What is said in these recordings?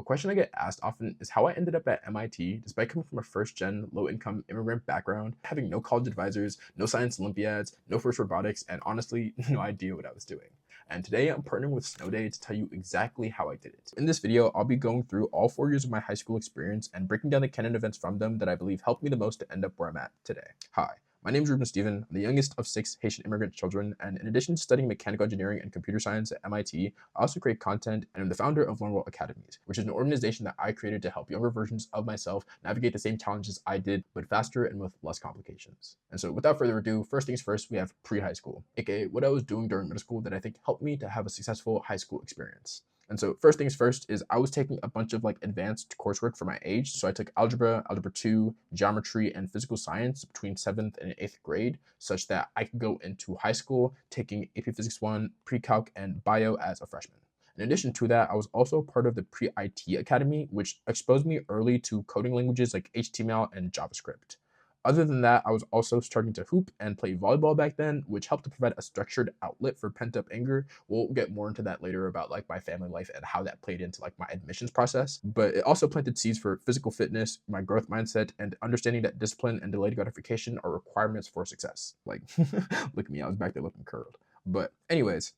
A question I get asked often is how I ended up at MIT despite coming from a first-gen, low-income immigrant background, having no college advisors, no science Olympiads, no first robotics, and honestly, no idea what I was doing. And today I'm partnering with Snow.Day to tell you exactly how I did it. In this video, I'll be going through all 4 years of my high school experience and breaking down the canon events from them that I believe helped me the most to end up where I'm at today. Hi. My name is Ruben Stephen. I'm the youngest of 6 Haitian immigrant children, and in addition to studying mechanical engineering and computer science at MIT, I also create content and am the founder of Learn Well Academies, which is an organization that I created to help younger versions of myself navigate the same challenges I did, but faster and with less complications. And so without further ado, first things first, we have pre-high school, aka what I was doing during middle school that I think helped me to have a successful high school experience. And so first things first is I was taking a bunch of advanced coursework for my age. So I took algebra, algebra 2, geometry, and physical science between 7th and 8th grade, such that I could go into high school taking AP Physics 1, Pre-Calc, and Bio as a freshman. In addition to that, I was also part of the Pre-IT Academy, which exposed me early to coding languages like HTML and JavaScript. Other than that, I was also starting to hoop and play volleyball back then, which helped to provide a structured outlet for pent-up anger. We'll get more into that later about my family life and how that played into my admissions process. But it also planted seeds for physical fitness, my growth mindset, and understanding that discipline and delayed gratification are requirements for success. Look at me, I was back there looking curled. But anyways,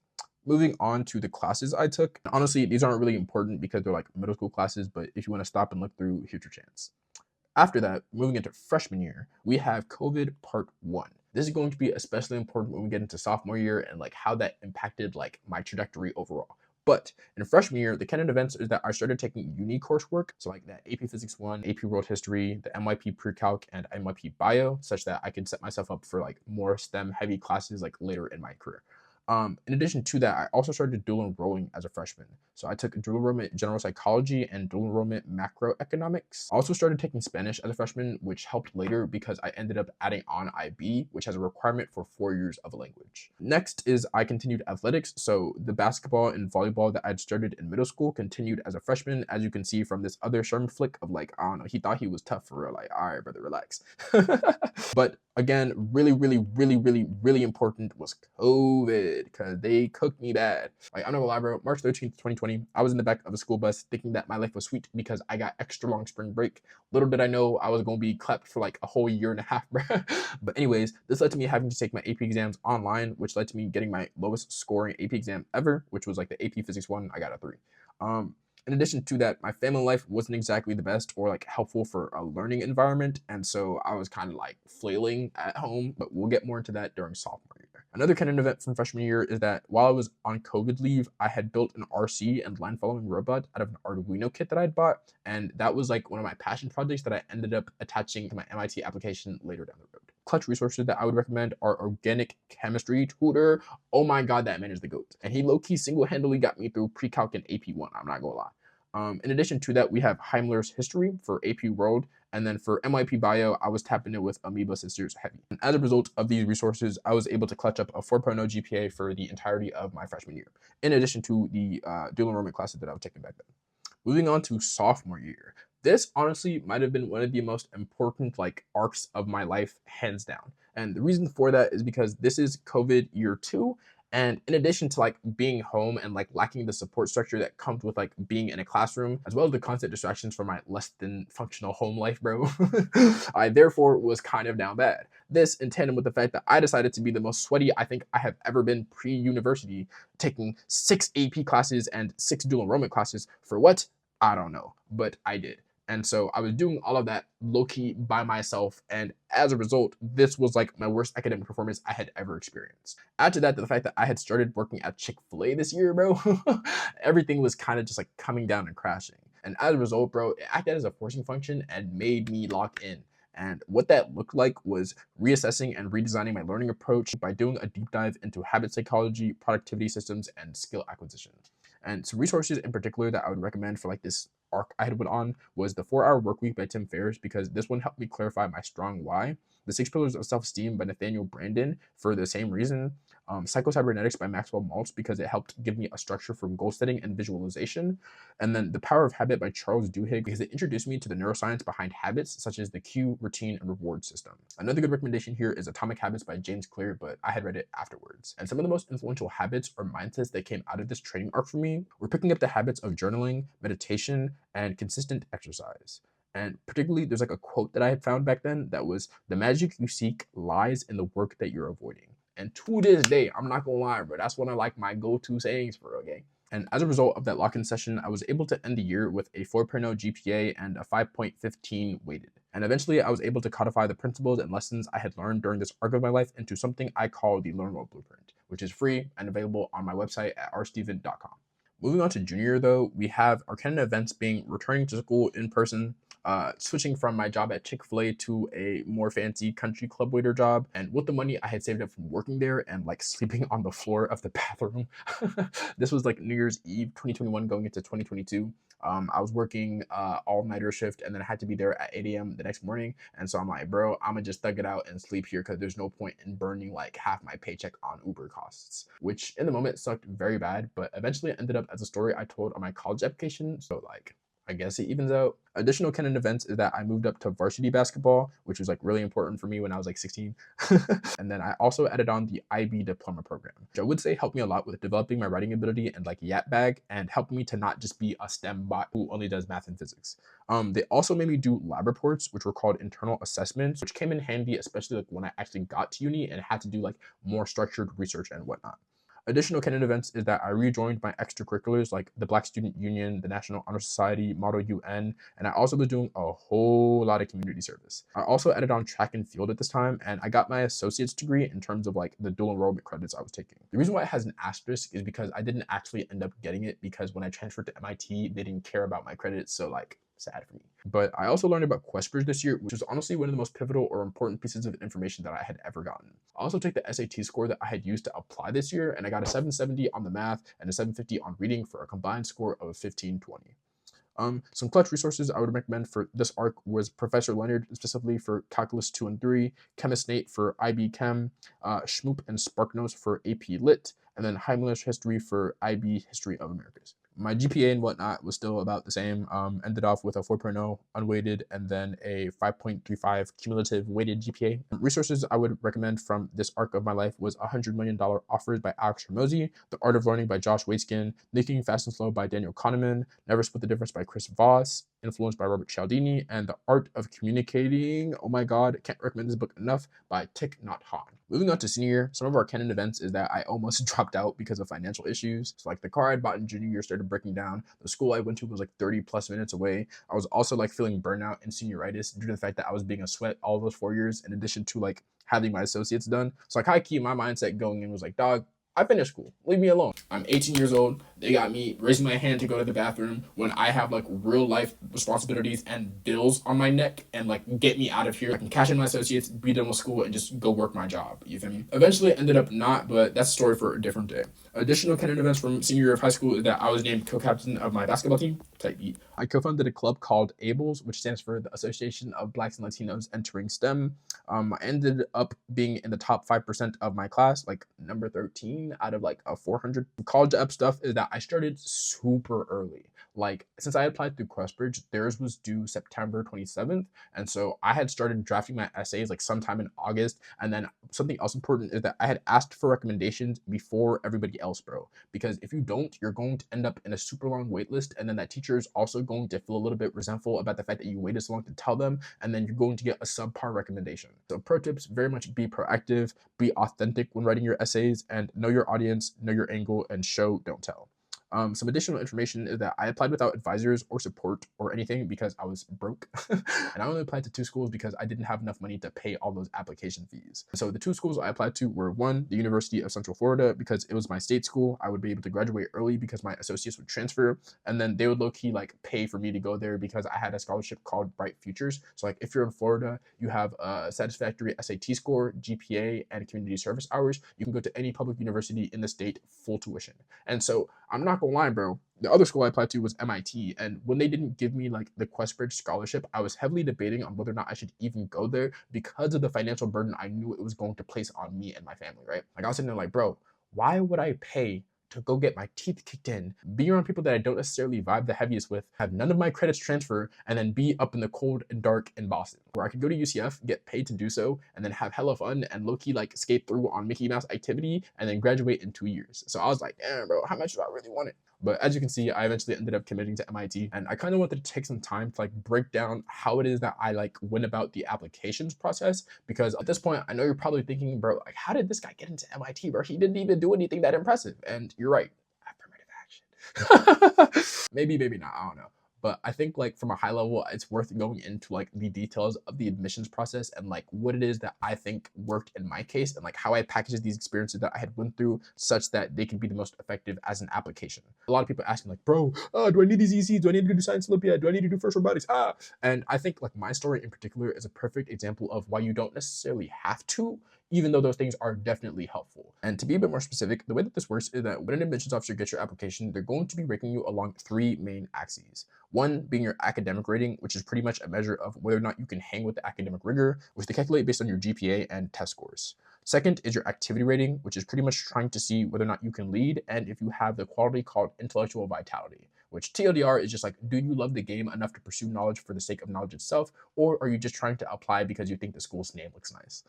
moving on to the classes I took. Honestly, these aren't really important because they're middle school classes, but if you want to stop and look through, here's your chance. After that, moving into freshman year, we have COVID part 1. This is going to be especially important when we get into sophomore year and how that impacted my trajectory overall. But in freshman year, the canon events is that I started taking uni coursework, so that AP Physics 1, AP World History, the MYP Pre-Calc, and MYP Bio, such that I could set myself up for more STEM heavy classes later in my career. In addition to that, I also started dual enrolling as a freshman. So I took dual enrollment general psychology and dual enrollment macroeconomics. I also started taking Spanish as a freshman, which helped later because I ended up adding on IB, which has a requirement for 4 years of a language. Next is I continued athletics. So the basketball and volleyball that I'd started in middle school continued as a freshman, as you can see from this other Sherman flick of I don't know, he thought he was tough for real. All right, brother, relax. But again, really important was COVID, because they cooked me bad. I'm not gonna lie, bro. March 13th, 2020, I was in the back of a school bus thinking that my life was sweet because I got extra long spring break. Little did I know I was gonna be clapped for a whole year and a half, bro. But anyways, this led to me having to take my AP exams online, which led to me getting my lowest scoring AP exam ever, which was the AP Physics 1. I got a 3. In addition to that, my family life wasn't exactly the best or helpful for a learning environment, and so I was kind of flailing at home, but we'll get more into that during sophomore year. Another canon event from freshman year is that while I was on COVID leave, I had built an RC and line following robot out of an Arduino kit that I'd bought, and that was one of my passion projects that I ended up attaching to my MIT application later down the road. Clutch resources that I would recommend are Organic Chemistry Tutor. Oh my god, that man is the GOAT. And he low-key single-handedly got me through Pre-Calc and AP1, I'm not gonna lie. In addition to that, we have Heimler's History for AP World, and then for MYP Bio, I was tapping it with Amoeba Sisters Heavy. And as a result of these resources, I was able to clutch up a 4.0 GPA for the entirety of my freshman year, in addition to the dual enrollment classes that I was taking back then. Moving on to sophomore year. This honestly might have been one of the most important arcs of my life, hands down. And the reason for that is because this is COVID year 2. And in addition to being home and lacking the support structure that comes with being in a classroom, as well as the constant distractions from my less than functional home life, bro, I therefore was kind of down bad. This in tandem with the fact that I decided to be the most sweaty I think I have ever been pre-university, taking 6 AP classes and 6 dual enrollment classes for what? I don't know, but I did. And so I was doing all of that low-key by myself. And as a result, this was my worst academic performance I had ever experienced. Add to that the fact that I had started working at Chick-fil-A this year, bro. Everything was kind of just coming down and crashing. And as a result, bro, it acted as a forcing function and made me lock in. And what that looked like was reassessing and redesigning my learning approach by doing a deep dive into habit psychology, productivity systems, and skill acquisition. And some resources in particular that I would recommend for this arc I had put on was the 4-Hour Workweek by Tim Ferriss, because this one helped me clarify my strong why. The 6 Pillars of Self-Esteem by Nathaniel Brandon for the same reason. Psycho-Cybernetics by Maxwell Maltz, because it helped give me a structure for goal setting and visualization. And then The Power of Habit by Charles Duhigg, because it introduced me to the neuroscience behind habits, such as the cue, routine, and reward system. Another good recommendation here is Atomic Habits by James Clear, but I had read it afterwards. And some of the most influential habits or mindsets that came out of this training arc for me were picking up the habits of journaling, meditation, and consistent exercise. And particularly, there's like a quote that I had found back then that was, "The magic you seek lies in the work that you're avoiding." And to this day, I'm not gonna lie, bro, that's one of like my go-to sayings for a game. And as a result of that lock-in session, I was able to end the year with a 4.0 GPA and a 5.15 weighted. And eventually, I was able to codify the principles and lessons I had learned during this arc of my life into something I call the Learn Well Blueprint, which is free and available on my website at rstephen.com. Moving on to junior year, though, we have our canon events being returning to school in person, switching from my job at Chick-fil-A to a more fancy country club waiter job. And with the money I had saved up from working there and like sleeping on the floor of the bathroom, this was like New Year's Eve 2021 going into 2022. I was working all-nighter shift, and then I had to be there at 8 a.m. the next morning. And so I'm like, bro, I'm gonna just thug it out and sleep here because there's no point in burning like half my paycheck on Uber costs, which in the moment sucked very bad, but eventually it ended up as a story I told on my college application. So like, I guess it evens out. Additional canon events is that I moved up to varsity basketball, which was like really important for me when I was like 16. And then I also added on the IB diploma program, which I would say helped me a lot with developing my writing ability and like yap bag, and helped me to not just be a STEM bot who only does math and physics. They also made me do lab reports, which were called internal assessments, which came in handy, especially like when I actually got to uni and had to do like more structured research and whatnot. Additional canon events is that I rejoined my extracurriculars like the Black Student Union, the National Honor Society, Model UN, and I also was doing a whole lot of community service. I also added on track and field at this time, and I got my associate's degree in terms of like the dual enrollment credits I was taking. The reason why it has an asterisk is because I didn't actually end up getting it, because when I transferred to MIT, they didn't care about my credits, so like, sad for me. But I also learned about Questbridge this year, which was honestly one of the most pivotal or important pieces of information that I had ever gotten. I also took the SAT score that I had used to apply this year, and I got a 770 on the math and a 750 on reading for a combined score of 1520. Some clutch resources I would recommend for this arc was Professor Leonard, specifically for Calculus 2 and 3, Chemist Nate for IB Chem, Schmoop and SparkNotes for AP Lit, and then Heimlich History for IB History of Americas. My GPA and whatnot was still about the same. Ended off with a 4.0 unweighted and then a 5.35 cumulative weighted GPA. Resources I would recommend from this arc of my life was $100 Million Offers by Alex Hormozy, The Art of Learning by Josh Waitzkin, Thinking Fast and Slow by Daniel Kahneman, Never Split the Difference by Chris Voss, Influenced by Robert Cialdini, and The Art of Communicating, oh my god, can't recommend this book enough, by Thich Nhat Hanh. Moving on to senior year, some of our canon events is that I almost dropped out because of financial issues. So like the car I'd bought in junior year started breaking down. The school I went to was like 30 plus minutes away. I was also like feeling burnout and senioritis due to the fact that I was being a sweat all those 4 years, in addition to like having my associates done. So like, I keep my mindset going and was like, dog, I finished school. Leave me alone. I'm 18 years old. They got me raising my hand to go to the bathroom when I have like real life responsibilities and bills on my neck, and like, get me out of here. I can cash in my associates, be done with school, and just go work my job. You feel me? Eventually it ended up not, but that's a story for a different day. Additional canon events from senior year of high school is that I was named co-captain of my basketball team. Type beat. I co-founded a club called ABLES, which stands for the Association of Blacks and Latinos Entering STEM. I ended up being in the top 5% of my class, like number 13 out of like a 400. College up stuff is that I started super early. Like, since I applied through Questbridge, theirs was due September 27th. And so I had started drafting my essays like sometime in August. And then something else important is that I had asked for recommendations before everybody else, bro. Because if you don't, you're going to end up in a super long wait list. And then that teacher is also going to feel a little bit resentful about the fact that you waited so long to tell them. And then you're going to get a subpar recommendation. So pro tips, very much be proactive, be authentic when writing your essays, and know your audience, know your angle, and show, don't tell. Some additional information is that I applied without advisors or support or anything because I was broke. And I only applied to 2 schools because I didn't have enough money to pay all those application fees. So the 2 schools I applied to were, 1, the University of Central Florida, because it was my state school. I would be able to graduate early because my associates would transfer, and then they would low-key like pay for me to go there because I had a scholarship called Bright Futures. So like, if you're in Florida, you have a satisfactory SAT score, GPA, and community service hours, you can go to any public university in the state full tuition. And so I'm not gonna lie, bro, the other school I applied to was MIT, and when they didn't give me like the Questbridge scholarship, I was heavily debating on whether or not I should even go there because of the financial burden I knew it was going to place on me and my family, right? Like, I was sitting there like, bro, why would I pay to go get my teeth kicked in, be around people that I don't necessarily vibe the heaviest with, have none of my credits transfer, and then be up in the cold and dark in Boston, where I could go to UCF, get paid to do so, and then have hella fun and low-key like skate through on Mickey Mouse activity, and then graduate in 2 years. So I was like, damn, bro, how much do I really want it? But as you can see, I eventually ended up committing to MIT, and I kind of wanted to take some time to like break down how it is that I like went about the applications process, because at this point, I know you're probably thinking, bro, like, how did this guy get into MIT, bro? He didn't even do anything that impressive. And you're right. Affirmative action. Maybe not. I don't know. But I think like from a high level, it's worth going into like the details of the admissions process and like what it is that I think worked in my case, and like how I packaged these experiences that I had went through such that they can be the most effective as an application. A lot of people ask me like, bro, do I need these ECs? Do I need to do Science Olympiad? Do I need to do First Robotics? And I think like my story in particular is a perfect example of why you don't necessarily have to, even though those things are definitely helpful. And to be a bit more specific, the way that this works is that when an admissions officer gets your application, they're going to be ranking you along 3 main axes. One being your academic rating, which is pretty much a measure of whether or not you can hang with the academic rigor, which they calculate based on your GPA and test scores. Second is your activity rating, which is pretty much trying to see whether or not you can lead and if you have the quality called intellectual vitality, which TLDR is just like, do you love the game enough to pursue knowledge for the sake of knowledge itself, or are you just trying to apply because you think the school's name looks nice?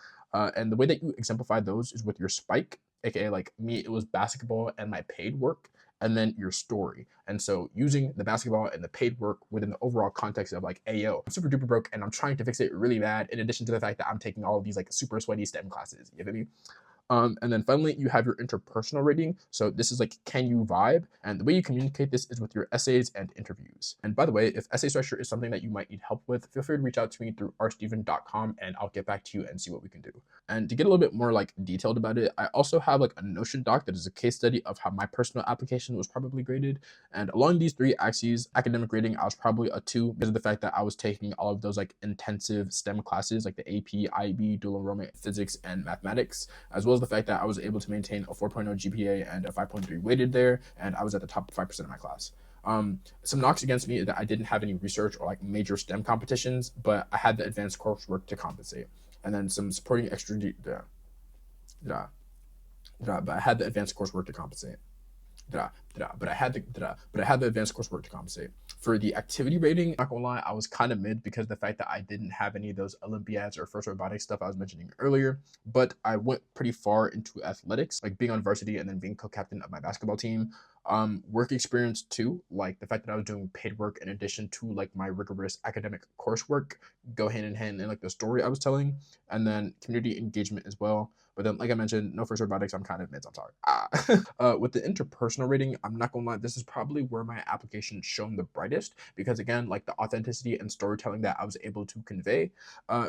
And the way that you exemplify those is with your spike, aka like me, it was basketball and my paid work, and then your story. And so using the basketball and the paid work within the overall context of like, ayo, I'm super duper broke and I'm trying to fix it really bad, in addition to the fact that I'm taking all of these like super sweaty STEM classes. You feel me? And then finally, you have your interpersonal rating. So this is like, can you vibe? And the way you communicate this is with your essays and interviews. And by the way, if essay structure is something that you might need help with, feel free to reach out to me through rstephen.com and I'll get back to you and see what we can do. And to get a little bit more like detailed about it, I also have like a Notion doc that is a case study of how my personal application was probably graded. And along these 3 axes, academic rating, I was probably a 2 because of the fact that I was taking all of those like intensive STEM classes like the AP, IB, dual enrollment, physics, and mathematics, as well as the fact that I was able to maintain a 4.0 GPA and a 5.3 weighted there, and I was at the top 5% of my class. Some knocks against me is that I didn't have any research or like major STEM competitions, but I had the advanced coursework to compensate. And then some supporting extra, but I had the advanced coursework to compensate. But I had the advanced coursework to compensate. For the activity rating, not gonna lie, I was kind of mid because of the fact that I didn't have any of those Olympiads or first robotics stuff I was mentioning earlier. But I went pretty far into athletics, like being on varsity and then being co-captain of my basketball team. Work experience too, like the fact that I was doing paid work in addition to like my rigorous academic coursework go hand in hand in like the story I was telling, and then community engagement as well. But then, like I mentioned, no first robotics, I'm kind of mid, I'm sorry. With the interpersonal rating, I'm not gonna lie, this is probably where my application shone the brightest, because again, like the authenticity and storytelling that I was able to convey,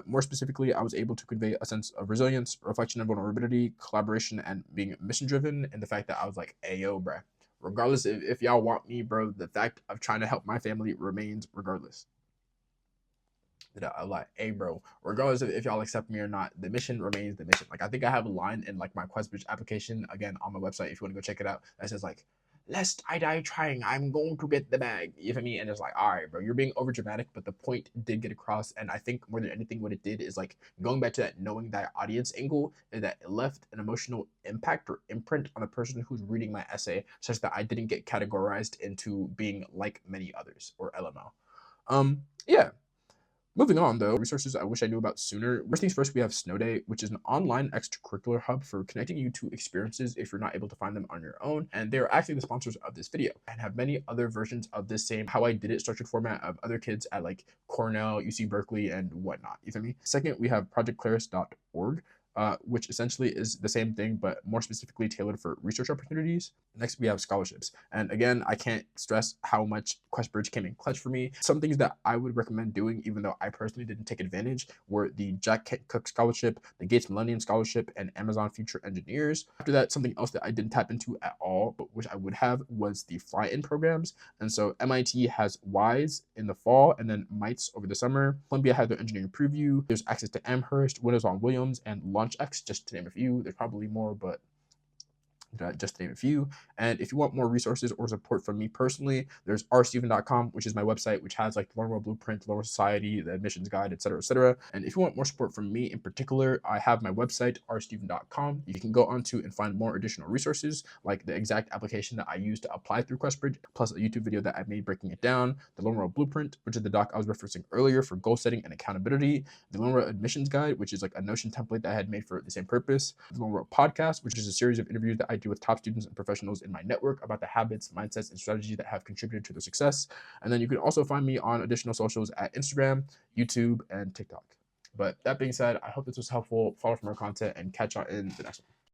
more specifically, I was able to convey a sense of resilience, reflection and vulnerability, collaboration, and being mission driven, and the fact that I was like, ayo, bruh, regardless if y'all want me, bro, the fact of trying to help my family remains regardless. I like, hey, bro, regardless of if y'all accept me or not, the mission remains the mission. Like, I think I have a line in like my Questbridge application, again, on my website, if you want to go check it out, that says like, lest I die trying, I'm going to get the bag. You feel me? And it's like, all right, bro, you're being over dramatic, but the point did get across. And I think more than anything, what it did is like going back to that knowing that audience angle, is that it left an emotional impact or imprint on the person who's reading my essay, such that I didn't get categorized into being like many others, or LMO. Yeah. Moving on though, resources I wish I knew about sooner. First things first, we have Snow.Day, which is an online extracurricular hub for connecting you to experiences if you're not able to find them on your own. And they're actually the sponsors of this video and have many other versions of this same how I did it structured format of other kids at like Cornell, UC Berkeley, and whatnot. You feel me? Second, we have projectclaris.org. Which essentially is the same thing, but more specifically tailored for research opportunities. Next, we have scholarships. And again, I can't stress how much Questbridge came in clutch for me. Some things that I would recommend doing, even though I personally didn't take advantage, were the Jack Kent Cook Scholarship, the Gates Millennium Scholarship, and Amazon Future Engineers. After that, something else that I didn't tap into at all, but which I would have, was the fly-in programs. And so MIT has WISE in the fall, and then MITES over the summer. Columbia had their engineering preview. There's access to Amherst, Windows on Williams, and LaunchX, just to name a few. There's probably more, but just to name a few. And if you want more resources or support from me personally, there's rstephen.com, which is my website, which has like the Learn Well Blueprint, Lower Society, the admissions guide, etc., etc. And if you want more support from me in particular, I have my website, rstephen.com. You can go onto and find more additional resources, like the exact application that I used to apply through Questbridge, plus a YouTube video that I made breaking it down, the Learn Well Blueprint, which is the doc I was referencing earlier for goal setting and accountability, the Learn Well Admissions Guide, which is like a Notion template that I had made for the same purpose, the Learn Well Podcast, which is a series of interviews that I I deal with top students and professionals in my network about the habits, mindsets, and strategies that have contributed to their success. And then you can also find me on additional socials at Instagram, YouTube, and TikTok. But that being said, I hope this was helpful. Follow for more content and catch y'all in the next one.